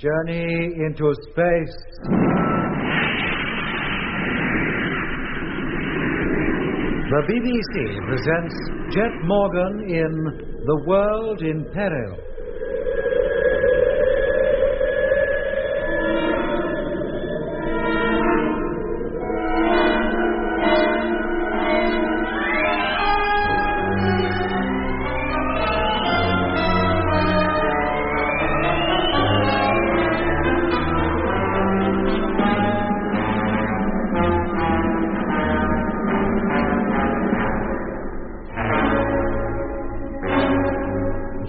Journey into space. The BBC presents Jet Morgan in The World in Peril.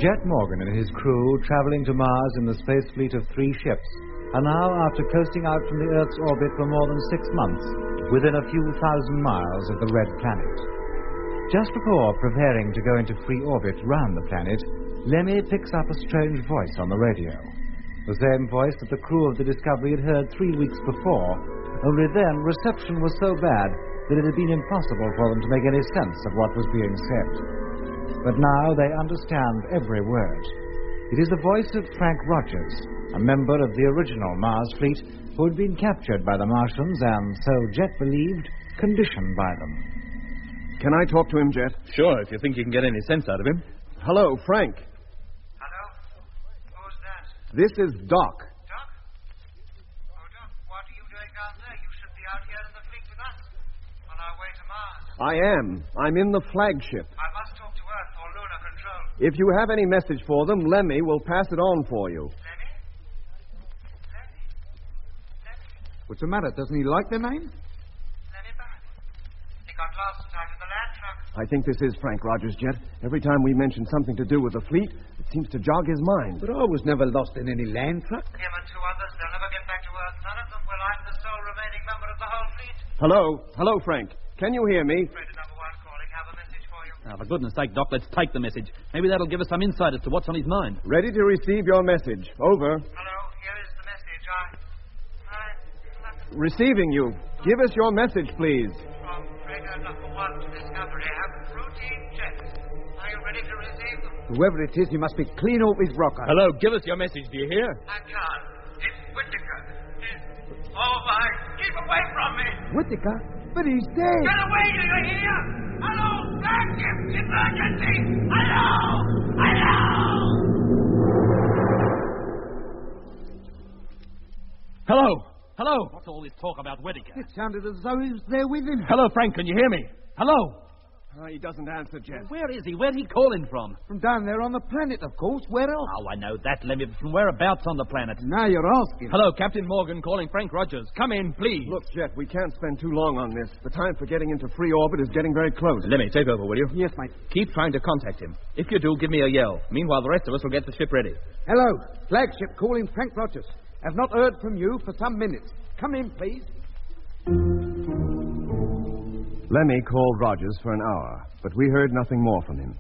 Jet Morgan and his crew, traveling to Mars in the space fleet of 3 ships, are now, after coasting out from the Earth's orbit for more than 6 months, within a few thousand miles of the Red Planet. Just before preparing to go into free orbit round the planet, Lemmy picks up a strange voice on the radio. The same voice that the crew of the Discovery had heard 3 weeks before, only then reception was so bad that it had been impossible for them to make any sense of what was being said. But now they understand every word. It is the voice of Frank Rogers, a member of the original Mars fleet who had been captured by the Martians and, so Jet believed, conditioned by them. Can I talk to him, Jet? Sure, if you think you can get any sense out of him. Hello, Frank. Hello? Who's that? This is Doc. Doc? Oh, Doc, what are you doing down there? You should be out here in the fleet with us, on our way to Mars. I am. I'm in the flagship. I must talk to Earth for lunar control. If you have any message for them, Lemmy will pass it on for you. Lemmy? What's the matter? Doesn't he like the name? Lemmy back. He got lost out in the land truck. I think this is Frank Rogers, Jet. Every time we mention something to do with the fleet, it seems to jog his mind. But I was never lost in any land truck. Him and 2 others, they'll never get back to Earth. None of them will. I'm the sole remaining member of the whole fleet. Hello? Hello, Frank. Can you hear me? Freighter number 1 calling. Have a message for you. Now, for goodness sake, Doc, let's take the message. Maybe that'll give us some insight as to what's on his mind. Ready to receive your message. Over. Hello, here is the message. Receiving you. Give us your message, please. From freighter number 1 to Discovery, have routine checks. Are you ready to receive them? Whoever it is, he must be clean off his rocker. Hello, give us your message, do you hear? I can't. It's Whittaker. Oh, my. Keep away from me. Whittaker? But he's dead. Get away, do you hear? Hello, flagship. Emergency. Hello. Hello? Hello? What's all this talk about Whittaker? It sounded as though he was there with him. Hello, Frank, can you hear me? Hello? He doesn't answer, Jet. Where is he? Where'd he call in from? From down there on the planet, of course. Where else? Oh, I know that, Lemmy, but from whereabouts on the planet? Now you're asking. Hello, Captain Morgan calling Frank Rogers. Come in, please. Look, Jet, we can't spend too long on this. The time for getting into free orbit is getting very close. Lemmy, take over, will you? Yes, mate. Keep trying to contact him. If you do, give me a yell. Meanwhile, the rest of us will get the ship ready. Hello. Flagship calling Frank Rogers. Have not heard from you for some minutes. Come in, please. Lemmy called Rogers for an hour, but we heard nothing more from him.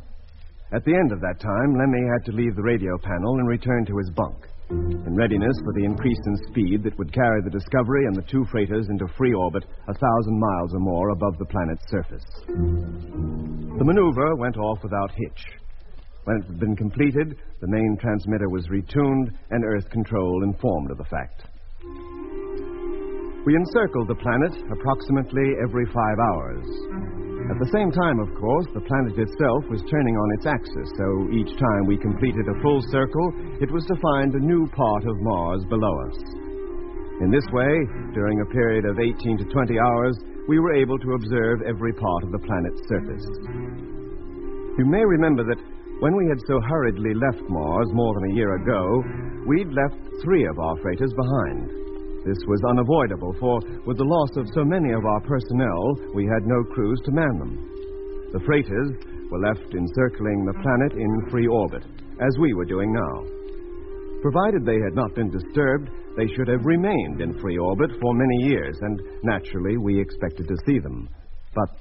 At the end of that time, Lemmy had to leave the radio panel and return to his bunk, in readiness for the increase in speed that would carry the Discovery and the 2 freighters into free orbit 1,000 miles or more above the planet's surface. The maneuver went off without hitch. When it had been completed, the main transmitter was retuned and Earth Control informed of the fact. We encircled the planet approximately every 5 hours. At the same time, of course, the planet itself was turning on its axis, so each time we completed a full circle, it was to find a new part of Mars below us. In this way, during a period of 18 to 20 hours, we were able to observe every part of the planet's surface. You may remember that when we had so hurriedly left Mars more than a year ago, we'd left 3 of our freighters behind. This was unavoidable, for with the loss of so many of our personnel, we had no crews to man them. The freighters were left encircling the planet in free orbit, as we were doing now. Provided they had not been disturbed, they should have remained in free orbit for many years, and naturally we expected to see them. But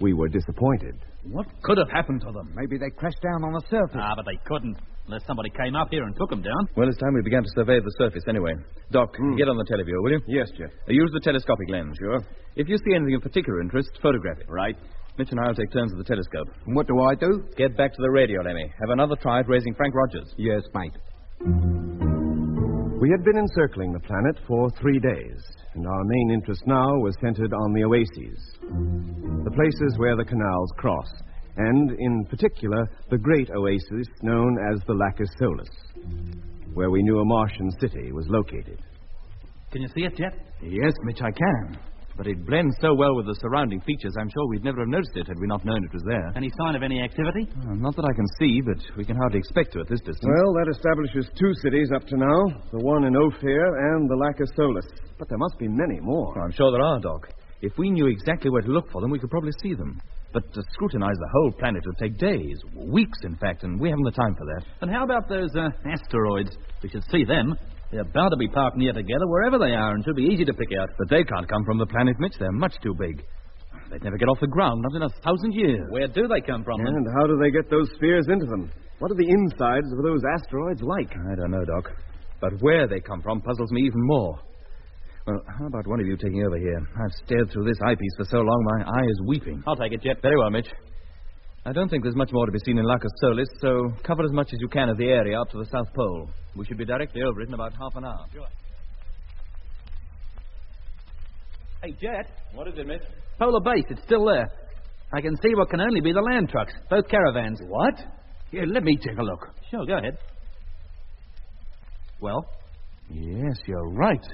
we were disappointed. What could have happened to them? Maybe they crashed down on the surface. But they couldn't, unless somebody came up here and took them down. Well, it's time we began to survey the surface anyway. Doc, get on the teleview, will you? Yes, Jet. Use the telescopic lens. Sure. If you see anything of particular interest, photograph it. Right. Mitch and I will take turns with the telescope. And what do I do? Get back to the radio, Lemmy. Have another try at raising Frank Rogers. Yes, mate. We had been encircling the planet for 3 days, and our main interest now was centered on the oases, the places where the canals cross, and, in particular, the great oasis known as the Lacus Solus, where we knew a Martian city was located. Can you see it, Jet? Yes, Mitch, I can. But it blends so well with the surrounding features, I'm sure we'd never have noticed it had we not known it was there. Any sign of any activity? Not that I can see, but we can hardly expect to at this distance. Well, that establishes 2 cities up to now, the one in Ophir and the Lacus Solus. But there must be many more. I'm sure there are, Doc. If we knew exactly where to look for them, we could probably see them. But to scrutinize the whole planet would take days, weeks, in fact, and we haven't the time for that. And how about those asteroids? We should see them. They're bound to be parked near together wherever they are and should be easy to pick out. But they can't come from the planet, Mitch. They're much too big. They'd never get off the ground, not in 1,000 years. Where do they come from, then? And how do they get those spheres into them? What are the insides of those asteroids like? I don't know, Doc. But where they come from puzzles me even more. Well, how about one of you taking over here? I've stared through this eyepiece for so long, my eye is weeping. I'll take it, Jet. Very well, Mitch. I don't think there's much more to be seen in Lacus Solis, so cover as much as you can of the area up to the South Pole. We should be directly over it in about half an hour. Sure. Hey, Jet. What is it, Mitch? Polar base, it's still there. I can see what can only be the land trucks, both caravans. What? Here, let me take a look. Sure, go ahead. Well? Yes, you're right.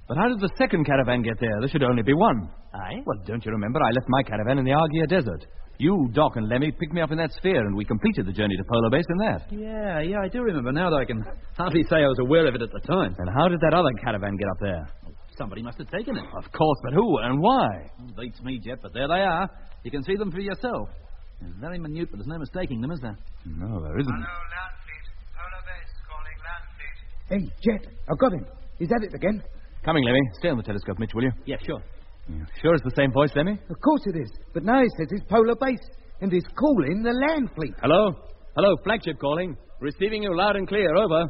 But how did the second caravan get there? There should only be one. Aye? Well, don't you remember? I left my caravan in the Argia Desert. You, Doc, and Lemmy picked me up in that sphere, and we completed the journey to Polar Base in that. Yeah, I do remember now, though I can hardly say I was aware of it at the time. And how did that other caravan get up there? Somebody must have taken it. Of course, but who and why? Beats me, Jet, but there they are. You can see them for yourself. They're very minute, but there's no mistaking them, is there? No, there isn't. Hello, land fleet. Polar base calling land fleet. Hey, Jet, I've got him. Is that it again? Coming, Lemmy. Stay on the telescope, Mitch, will you? Yeah, sure. Sure it's the same voice, Lemmy? Of course it is. But now he says it's Polar Base, and he's calling the land fleet. Hello? Hello, flagship calling. Receiving you loud and clear, over.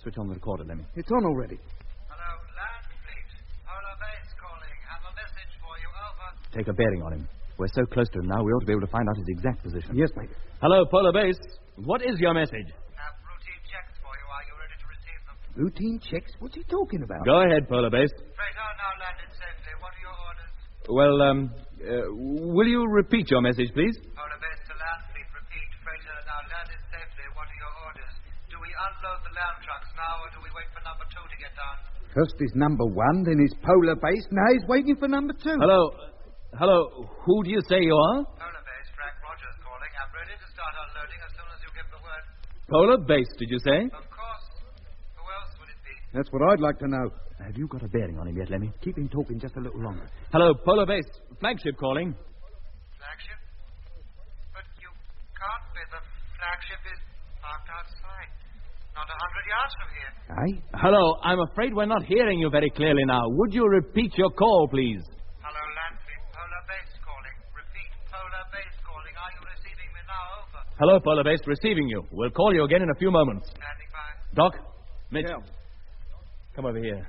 Switch on the recorder, Lemmy. It's on already. Hello, land fleet. Polar base calling. Have a message for you, over. Take a bearing on him. We're so close to him now, we ought to be able to find out his exact position. Yes, mate. Hello, Polar Base. What is your message? Have routine checks for you. Are you ready to receive them? Routine checks? What's he talking about? Go ahead, Polar Base. Freighter now landed safely. What are your orders? Well, will you repeat your message, please? Polar base to land fleet. Repeat. Freighter now landed safely. What are your orders? Do we unload the land trucks now, or do we wait for number 2 to get down? First is number 1, then is Polar Base. Now he's waiting for number 2. Hello, who do you say you are? Polar base, Frank Rogers calling. I'm ready to start unloading as soon as you give the word. Polar Base, did you say? Of course. Who else would it be? That's what I'd like to know. Have you got a bearing on him yet, Lemmy? Keep him talking just a little longer. Hello, Polar Base. Flagship calling. Flagship? But you can't be. The flagship is parked outside. Not 100 yards from here. Aye? Hello, I'm afraid we're not hearing you very clearly now. Would you repeat your call, please? Hello, land fleet. Polar base calling. Repeat. Polar base calling. Are you receiving me now? Over. Hello, Polar Base. Receiving you. We'll call you again in a few moments. Standing by. Doc? Mitch? Yeah. Come over here.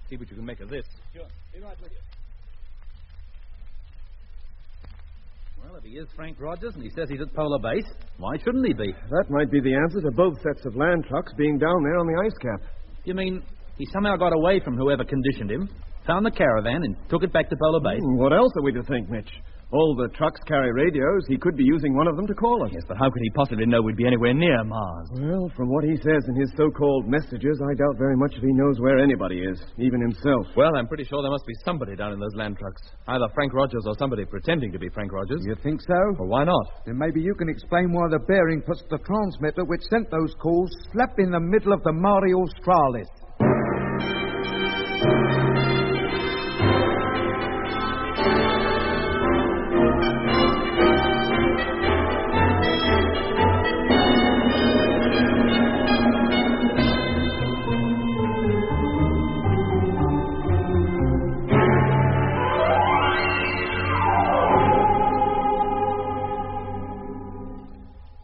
See what you can make of this. Sure. Be right with you. Well, if he is Frank Rogers and he says he's at Polar Base, why shouldn't he be? That might be the answer to both sets of land trucks being down there on the ice cap. You mean he somehow got away from whoever conditioned him, found the caravan, and took it back to Polar Base? What else are we to think, Mitch? All the trucks carry radios. He could be using one of them to call us. Yes, but how could he possibly know we'd be anywhere near Mars? Well, from what he says in his so-called messages, I doubt very much if he knows where anybody is, even himself. Well, I'm pretty sure there must be somebody down in those land trucks. Either Frank Rogers or somebody pretending to be Frank Rogers. You think so? Well, why not? Then maybe you can explain why the bearing puts the transmitter which sent those calls slap in the middle of the Mare Australis.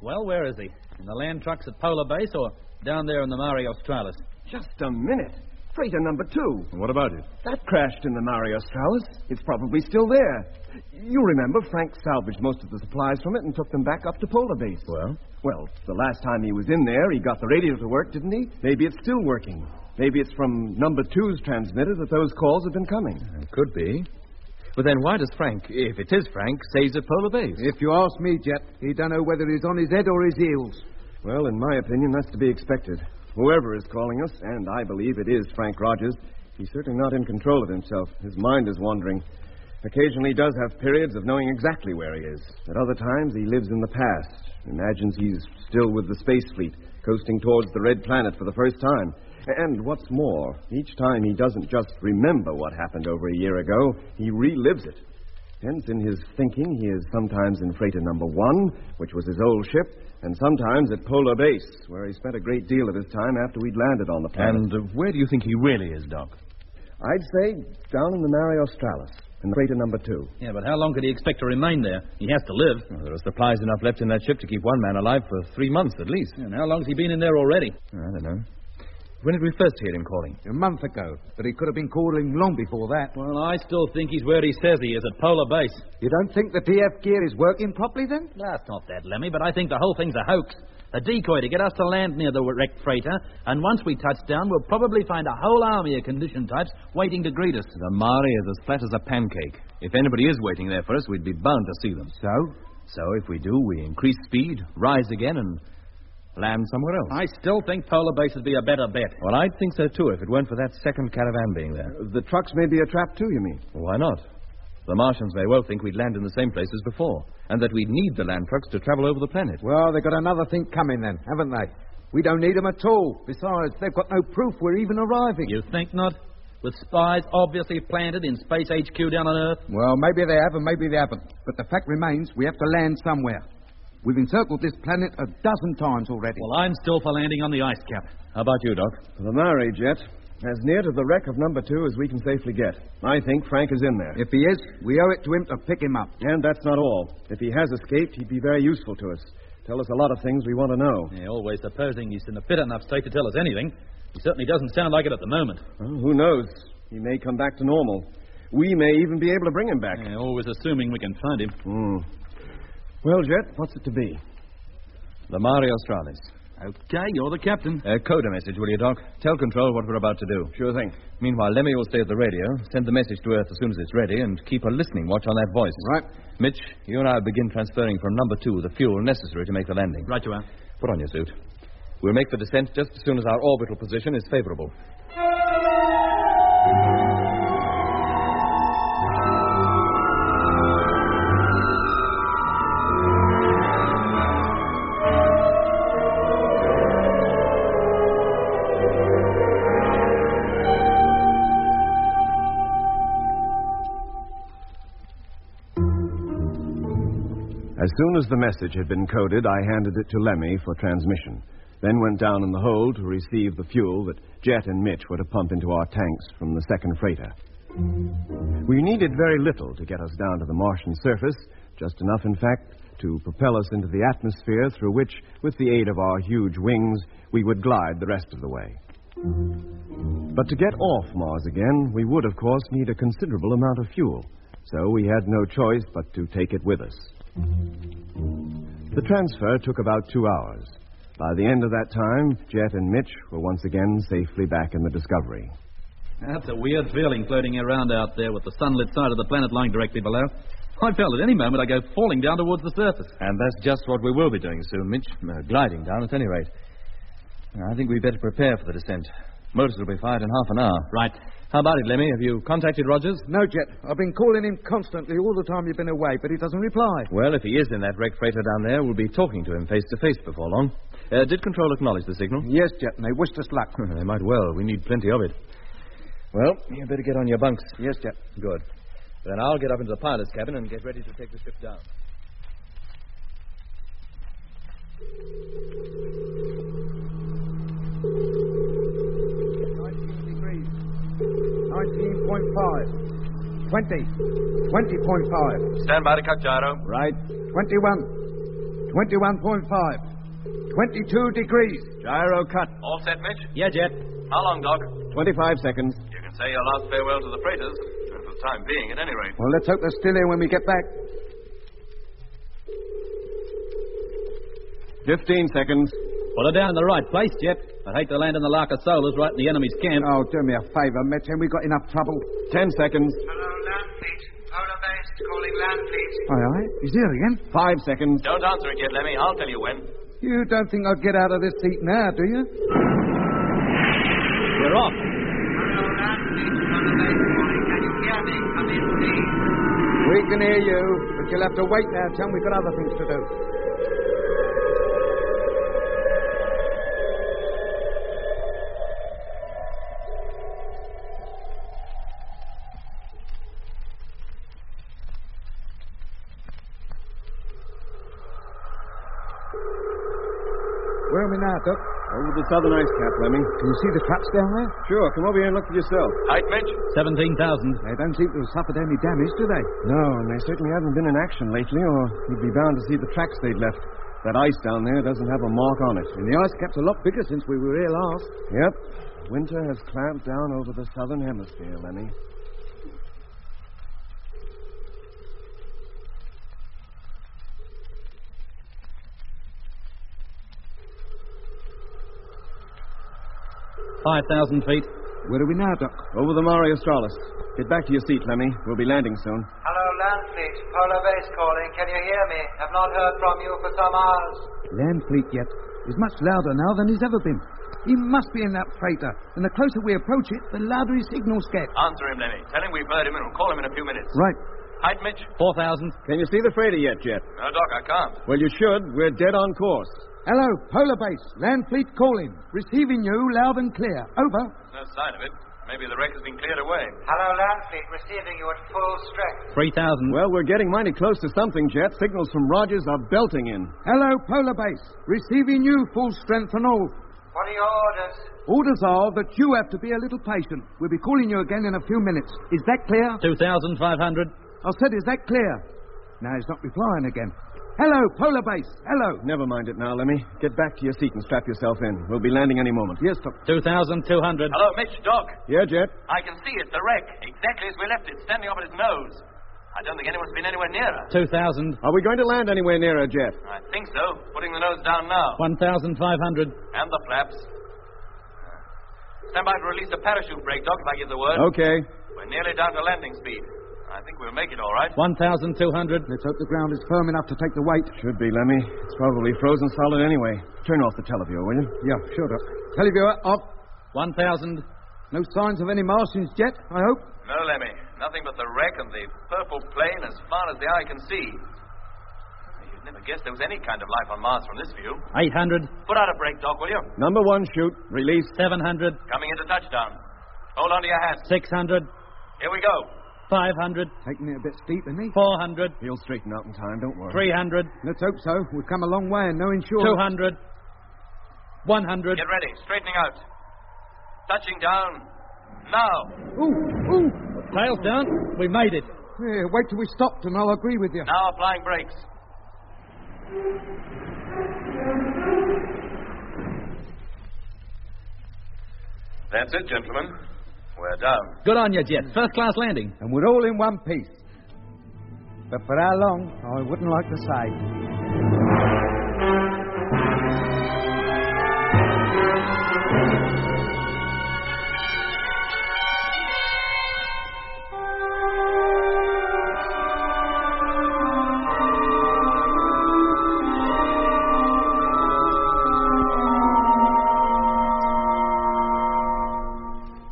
Well, where is he? In the land trucks at Polar Base or down there in the Mare Australis? Just a minute. Freighter number 2. What about it? That crashed in the Mare Australis. It's probably still there. You remember Frank salvaged most of the supplies from it and took them back up to Polar Base. Well? Well, the last time he was in there, he got the radio to work, didn't he? Maybe it's still working. Maybe it's from number 2's transmitter that those calls have been coming. It could be. But then why does Frank, if it is Frank, say he's at Polar Base? If you ask me, Jet, he don't know whether he's on his head or his heels. Well, in my opinion, that's to be expected. Whoever is calling us, and I believe it is Frank Rogers, he's certainly not in control of himself. His mind is wandering. Occasionally he does have periods of knowing exactly where he is. At other times he lives in the past, imagines he's still with the space fleet, coasting towards the Red Planet for the first time. And what's more, each time he doesn't just remember what happened over a year ago, he relives it. Hence, in his thinking, he is sometimes in freighter number 1, which was his old ship, and sometimes at Polar Base, where he spent a great deal of his time after we'd landed on the planet. And where do you think he really is, Doc? I'd say down in the Mare Australis, in freighter number 2. Yeah, but how long could he expect to remain there? He has to live. Well, there are supplies enough left in that ship to keep one man alive for 3 months at least. And how long's he been in there already? I don't know. When did we first hear him calling? A month ago, but he could have been calling long before that. Well, I still think he's where he says he is, at Polar Base. You don't think the TF gear is working properly, then? That's not that, Lemmy, but I think the whole thing's a hoax. A decoy to get us to land near the wrecked freighter, and once we touch down, we'll probably find a whole army of condition types waiting to greet us. The Mare is as flat as a pancake. If anybody is waiting there for us, we'd be bound to see them. So if we do, we increase speed, rise again, and land somewhere else. I still think Polar Base would be a better bet. Well, I'd think so, too, if it weren't for that second caravan being there. The trucks may be a trap, too, you mean? Well, why not? The Martians may well think we'd land in the same place as before, and that we'd need the land trucks to travel over the planet. Well, they've got another thing coming then, haven't they? We don't need them at all. Besides, they've got no proof we're even arriving. You think not? With spies obviously planted in Space HQ down on Earth? Well, maybe they have and maybe they haven't. But the fact remains, we have to land somewhere. We've encircled this planet a dozen times already. Well, I'm still for landing on the ice cap. How about you, Doc? The Mare, Jet. As near to the wreck of number 2 as we can safely get. I think Frank is in there. If he is, we owe it to him to pick him up. And that's not all. If he has escaped, he'd be very useful to us. Tell us a lot of things we want to know. Yeah, always supposing he's in a fit enough state to tell us anything. He certainly doesn't sound like it at the moment. Well, who knows? He may come back to normal. We may even be able to bring him back. Yeah, always assuming we can find him. Well, Jet, what's it to be? The Mare Australis. Okay, you're the captain. Code a message, will you, Doc? Tell Control what we're about to do. Sure thing. Meanwhile, Lemmy will stay at the radio, send the message to Earth as soon as it's ready, and keep a listening watch on that voice. Right. Mitch, you and I will begin transferring from number 2 the fuel necessary to make the landing. Right you are. Put on your suit. We'll make the descent just as soon as our orbital position is favorable. As soon as the message had been coded, I handed it to Lemmy for transmission, then went down in the hold to receive the fuel that Jet and Mitch were to pump into our tanks from the second freighter. We needed very little to get us down to the Martian surface, just enough, in fact, to propel us into the atmosphere through which, with the aid of our huge wings, we would glide the rest of the way. But to get off Mars again, we would, of course, need a considerable amount of fuel, so we had no choice but to take it with us. The transfer took about 2 hours. By the end of that time, Jet and Mitch were once again safely back in the Discovery. That's a weird feeling floating around out there with the sunlit side of the planet lying directly below. I felt at any moment I go falling down towards the surface. And that's just what we will be doing soon, Mitch. Gliding down at any rate. I think we'd better prepare for the descent. Motors will be fired in half an hour. Right. How about it, Lemmy? Have you contacted Rogers? No, Jet. I've been calling him constantly all the time you've been away, but he doesn't reply. Well, if he is in that wrecked freighter down there, we'll be talking to him face to face before long. Did Control acknowledge the signal? Yes, Jet, and they wished us luck. They might well. We need plenty of it. Well, you better get on your bunks. Yes, Jet. Good. Then I'll get up into the pilot's cabin and get ready to take the ship down. 19.5. 20. 20.5. Stand by to cut gyro. Right. 21. 21.5. 22 degrees. Gyro cut. All set, Mitch? Yeah, Jet. How long, Doc? 25 seconds. You can say your last farewell to the freighters. For the time being, at any rate. Well, let's hope they're still here when we get back. 15 seconds. Put her down in the right place, Jet. I'd hate to land in the Lark of Solars right in the enemy's camp. Oh, do me a favor, Mitch, and we got enough trouble. 10 seconds. Hello, land fleet. Polar base calling land fleet. Aye. He's here again. 5 seconds. Don't answer it yet, Lemmy. I'll tell you when. You don't think I'll get out of this seat now, do you? We're off. Hello, land fleet. Polar base calling. Can you hear me? Come in, please. We can hear you, but you'll have to wait now, Tom. We've got other things to do. Where are we now, Doc? Over the southern ice cap, Lemmy. Can you see the traps down there? Sure, come over here and look for yourself. Height, Mitch? 17,000. They don't seem to have suffered any damage, do they? No, and they certainly haven't been in action lately, or you'd be bound to see the tracks they'd left. That ice down there doesn't have a mark on it. And the ice cap's a lot bigger since we were here last. Yep. Winter has clamped down over the southern hemisphere, Lemmy. $5,000 feet. Where are we now, Doc? Over the Mare Australis. Get back to your seat, Lemmy. We'll be landing soon. Hello, land fleet. Polar base calling. Can you hear me? Have not heard from you for some hours. Land fleet yet. He's much louder now than he's ever been. He must be in that freighter. And the closer we approach it, the louder his signals get. Answer him, Lemmy. Tell him we've heard him and we'll call him in a few minutes. Right. Height, Mitch? 4,000. Can you see the freighter yet, Jet? No, Doc, I can't. Well, you should. We're dead on course. Hello, Polar Base. Land fleet calling. Receiving you loud and clear. Over. There's no sign of it. Maybe the wreck has been cleared away. Hello, land fleet. Receiving you at full strength. 3,000. Well, we're getting mighty close to something, Jet. Signals from Rogers are belting in. Hello, Polar Base. Receiving you full strength and all. What are your orders? Orders are that you have to be a little patient. We'll be calling you again in a few minutes. Is that clear? 2,500. I said, is that clear? Now he's not replying again. Hello, Polar Base. Hello. Never mind it now, Lemmy. Get back to your seat and strap yourself in. We'll be landing any moment. Yes, Doc. 2,200. Hello, Mitch, Doc. Yeah, Jet? I can see it, the wreck, exactly as we left it, standing up at his nose. I don't think anyone's been anywhere nearer. 2,000. Are we going to land anywhere nearer, Jet? I think so. Putting the nose down now. 1,500. And the flaps. Stand by to release the parachute brake, Doc, if I give the word. Okay. We're nearly down to landing speed. I think we'll make it all right. 1,200. Let's hope the ground is firm enough to take the weight. Should be, Lemmy. It's probably frozen solid anyway. Turn off the televiewer, will you? Yeah, sure, Doc. Televiewer off. 1,000. No signs of any Martians yet, I hope. No, Lemmy. Nothing but the wreck and the purple plain as far as the eye can see. You'd never guess there was any kind of life on Mars from this view. 800. Put out a brake, Doc, will you? Number 1, shoot. Release. 700. Coming into touchdown. Hold on to your hats. 600. Here we go. 500. Taking it a bit steep, isn't he? 400. He'll straighten out in time, don't worry. 300. Let's hope so. We've come a long way and no insurance. 200. 100. Get ready. Straightening out. Touching down. Now. Ooh. Tails down. We made it. Yeah, wait till we stopped and I'll agree with you. Now applying brakes. That's it, gentlemen. We're down. Good on you, Jet. First class landing. And we're all in one piece. But for how long, I wouldn't like to say.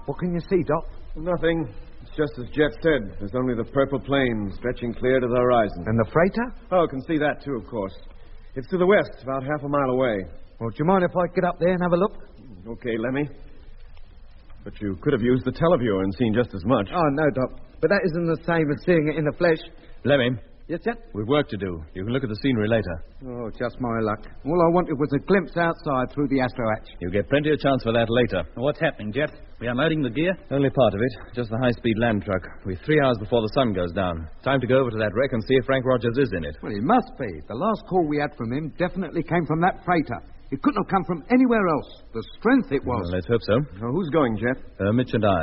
What can you see, Doc? Nothing. It's just as Jet said. There's only the purple plain stretching clear to the horizon. And the freighter? Oh, can see that too, of course. It's to the west, about half a mile away. Well, do you mind if I get up there and have a look? Okay, Lemmy. But you could have used the televiewer and seen just as much. Oh, no, Doc. But that isn't the same as seeing it in the flesh. Lemmy, Yes, sir? we've work to do. You can look at the scenery later. Oh, just my luck. All I wanted was a glimpse outside through the astro hatch. You'll get plenty of chance for that later. What's happening, Jet? We unloading the gear? Only part of it. Just the high-speed land truck. We're 3 hours before the sun goes down. Time to go over to that wreck and see if Frank Rogers is in it. Well, he must be. The last call we had from him definitely came from that freighter. It couldn't have come from anywhere else. The strength it was. Well, let's hope so. Who's going, Jet? Mitch and I.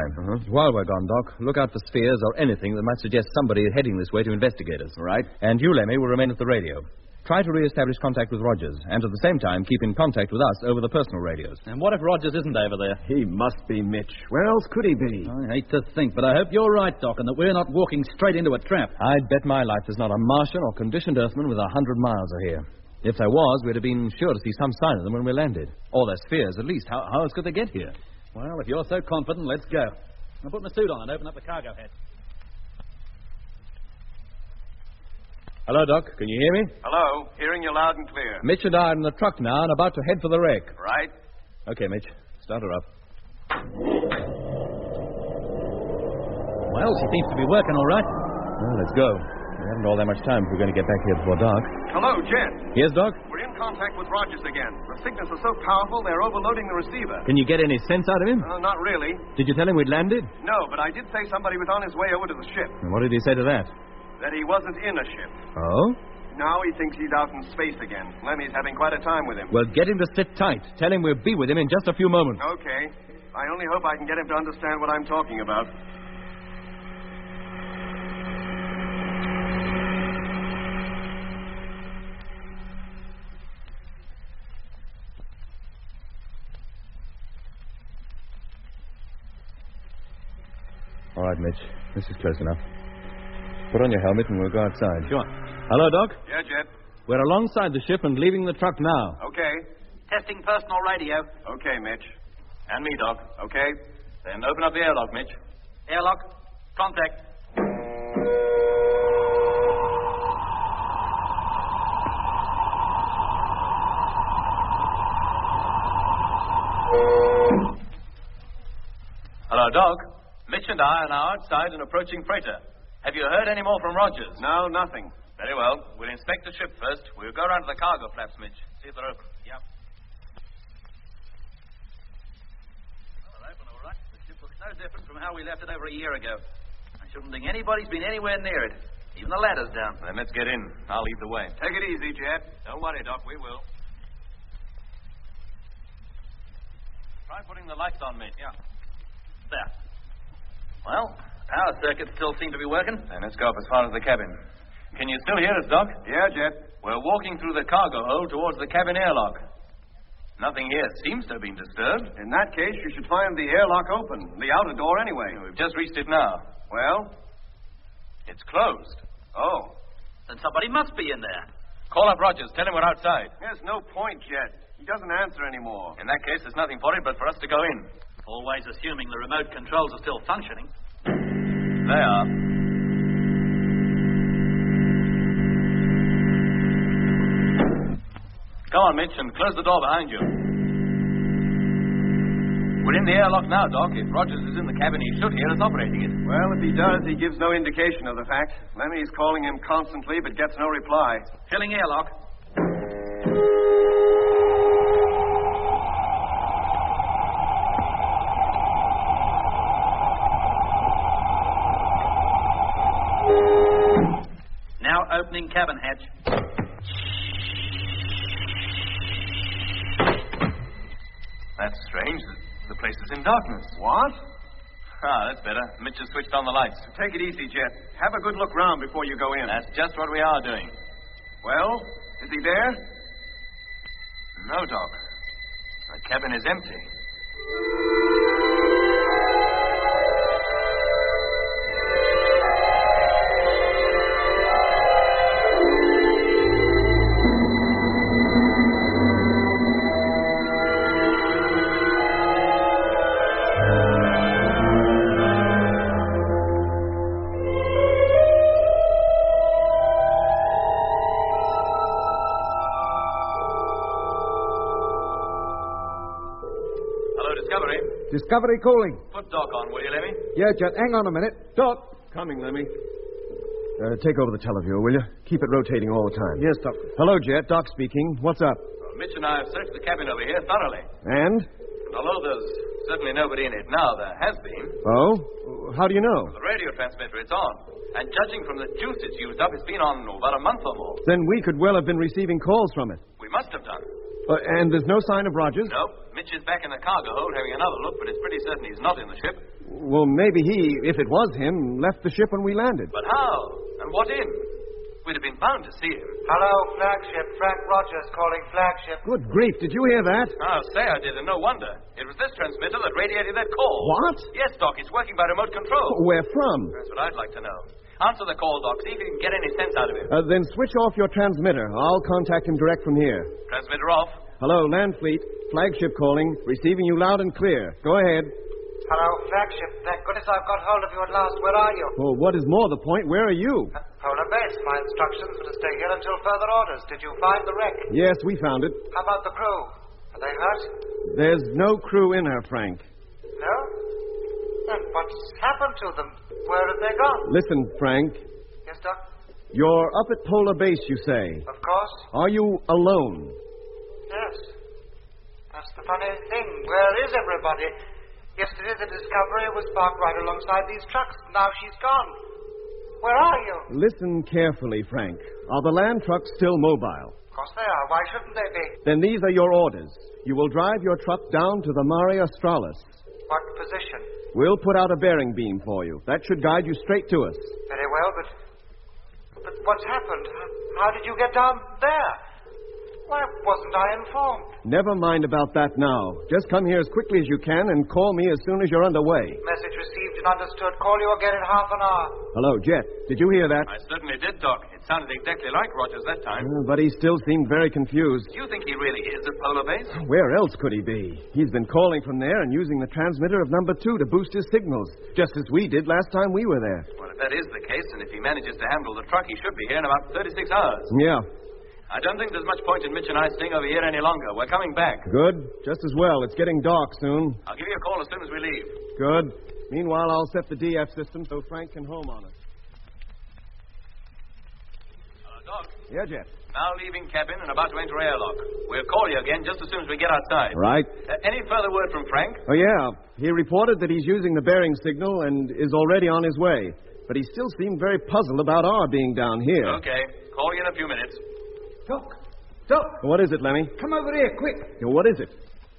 While we're gone, Doc, look out for spheres or anything that might suggest somebody heading this way to investigate us. Right. And you, Lemmy, will remain at the radio. try to re-establish contact with Rogers, and at the same time keep in contact with us over the personal radios. And what if Rogers isn't over there? He must be Mitch. Where else could he be? I hate to think, but I hope you're right, Doc, and that we're not walking straight into a trap. I'd bet my life there's not a Martian or conditioned Earthman within 100 miles of here. If there was, we'd have been sure to see some sign of them when we landed. Or their spheres, at least. How else could they get here? Well, if you're so confident, let's go. I'll put my suit on and open up the cargo hatch. Hello, Doc. Can you hear me? Hello. Hearing you loud and clear. Mitch and I are in the truck now and about to head for the wreck. Right. Okay, Mitch. Start her up. Well, she seems to be working all right. Well, let's go. We haven't all that much time if we're going to get back here before dark. Hello, Jet. Yes, Doc? We're in contact with Rogers again. The signals are so powerful, they're overloading the receiver. Can you get any sense out of him? Not really. Did you tell him we'd landed? No, but I did say somebody was on his way over to the ship. And what did he say to that? That he wasn't in a ship. Oh? Now he thinks he's out in space again. Lemmy's having quite a time with him. Well, get him to sit tight. Tell him we'll be with him in just a few moments. Okay. I only hope I can get him to understand what I'm talking about. All right, Mitch. This is close enough. Put on your helmet and we'll go outside. Sure. Hello, Doc? Yeah, Jet. We're alongside the ship and leaving the truck now. Okay. Testing personal radio. Okay, Mitch. And me, Doc. Okay. Then open up the airlock, Mitch. Airlock. Contact. Hello, Doc. Mitch and I are now outside an approaching freighter. Have you heard any more from Rogers? No, nothing. Very well. We'll inspect the ship first. We'll go around to the cargo flaps, Mitch. See if they're open. Yeah. Well, they're open all right. The ship looks no different from how we left it over a year ago. I shouldn't think anybody's been anywhere near it. Even the ladder's down. Then let's get in. I'll lead the way. Take it easy, Jet. Don't worry, Doc. We will. Try putting the lights on, Mitch. Yeah. There. Well, our circuits still seem to be working. Then let's go up as far as the cabin. Can you still hear us, Doc? Yeah, Jet. We're walking through the cargo hold towards the cabin airlock. Nothing here seems to have been disturbed. In that case, you should find the airlock open. The outer door, anyway. We've just reached it now. Well? It's closed. Oh. Then somebody must be in there. Call up Rogers. Tell him we're outside. There's no point, Jet. He doesn't answer anymore. In that case, there's nothing for it but for us to go in. Always assuming the remote controls are still functioning. They are. Come on, Mitch, and close the door behind you. We're in the airlock now, Doc. If Rogers is in the cabin, he should hear us operating it. Well, if he does, he gives no indication of the fact. Lemmy's calling him constantly, but gets no reply. Filling airlock. Now opening cabin hatch. That's strange. The place is in darkness. What? That's better. Mitch has switched on the lights. Take it easy, Jet. Have a good look round before you go in. That's just what we are doing. Well, is he there? No, Doc. The cabin is empty. Discovery calling. Put Doc on, will you, Lemmy? Yeah, Jet, hang on a minute. Doc. Coming, Lemmy. Take over the televiewer, will you? Keep it rotating all the time. Yes, Doctor. Hello, Jet. Doc speaking. What's up? Well, Mitch and I have searched the cabin over here thoroughly. And? And although there's certainly nobody in it now, there has been. Oh? How do you know? The radio transmitter, it's on. And judging from the juice it's used up, it's been on about a month or more. Then we could well have been receiving calls from it. We must have done. And there's no sign of Rogers? No. Mitch is back in the cargo hold having another look, but it's pretty certain he's not in the ship. Well, maybe he, if it was him, left the ship when we landed. But how? And what in? We'd have been bound to see him. Hello, flagship. Frank Rogers calling flagship. Good grief, did you hear that? I'll say I did, and no wonder. It was this transmitter that radiated that call. What? Yes, Doc, it's working by remote control. Where from? That's what I'd like to know. Answer the call, Doc. See if you can get any sense out of him. Then switch off your transmitter. I'll contact him direct from here. Transmitter off. Hello, Landfleet. Flagship calling. Receiving you loud and clear. Go ahead. Hello, flagship. Thank goodness I've got hold of you at last. Where are you? Well, what is more the point, where are you? At Polar Base. My instructions were to stay here until further orders. Did you find the wreck? Yes, we found it. How about the crew? Are they hurt? There's no crew in her, Frank. No? Then what's happened to them? Where have they gone? Listen, Frank. Yes, Doc? You're up at Polar Base, you say. Of course. Are you alone? Yes. That's the funny thing. Where is everybody? Yesterday the Discovery was parked right alongside these trucks. Now she's gone. Where are you? Listen carefully, Frank. Are the land trucks still mobile? Of course they are. Why shouldn't they be? Then these are your orders. You will drive your truck down to the Mare Australis. What position? We'll put out a bearing beam for you. That should guide you straight to us. Very well, but what's happened? How did you get down there? Why wasn't I informed? Never mind about that now. Just come here as quickly as you can and call me as soon as you're underway. Message received and understood. Call you again in half an hour. Hello, Jet. Did you hear that? I certainly did, Doc. It sounded exactly like Rogers that time. But he still seemed very confused. Do you think he really is at Polar Base? Where else could he be? He's been calling from there and using the transmitter of number 2 to boost his signals, just as we did last time we were there. Well, if that is the case, and if he manages to handle the truck, he should be here in about 36 hours. Yeah. I don't think there's much point in Mitch and I staying over here any longer. We're coming back. Good. Just as well. It's getting dark soon. I'll give you a call as soon as we leave. Good. Meanwhile, I'll set the DF system so Frank can home on us. Hello, Doc. Yeah, Jet. Now leaving cabin and about to enter airlock. We'll call you again just as soon as we get outside. Right. Any further word from Frank? Oh, yeah. He reported that he's using the bearing signal and is already on his way. But he still seemed very puzzled about our being down here. Okay. Call you in a few minutes. Doc, What is it, Lemmy? come over here, quick. What is it?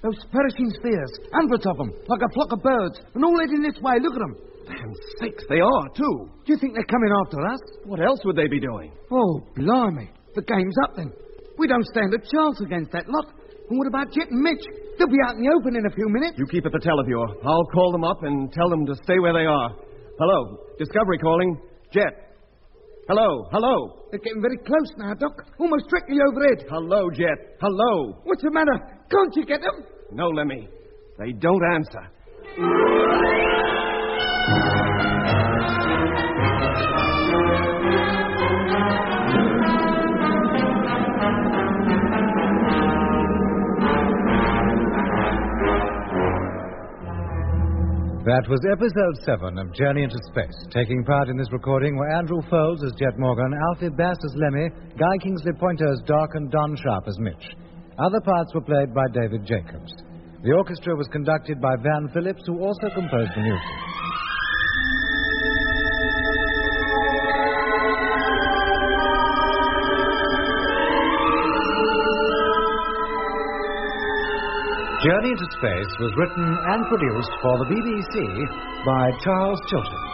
Those perishing spheres, hundreds of them, like a flock of birds, and all heading this way. Look at them. Damn sakes, they are, too. Do you think they're coming after us? What else would they be doing? Oh, blimey. The game's up then. We don't stand a chance against that lot. And what about Jet and Mitch? They'll be out in the open in a few minutes. You keep at the teleview. I'll call them up and tell them to stay where they are. Hello, Discovery calling. Jet. Hello. They're getting very close now, Doc. Almost directly overhead. Hello, Jet. Hello. What's the matter? Can't you get them? No, Lemmy. They don't answer. That was episode 7 of Journey into Space. Taking part in this recording were Andrew Foulds as Jet Morgan, Alfie Bass as Lemmy, Guy Kingsley Pointer as Doc, and Don Sharp as Mitch. Other parts were played by David Jacobs. The orchestra was conducted by Van Phillips, who also composed the music. Journey into Space was written and produced for the BBC by Charles Chilton.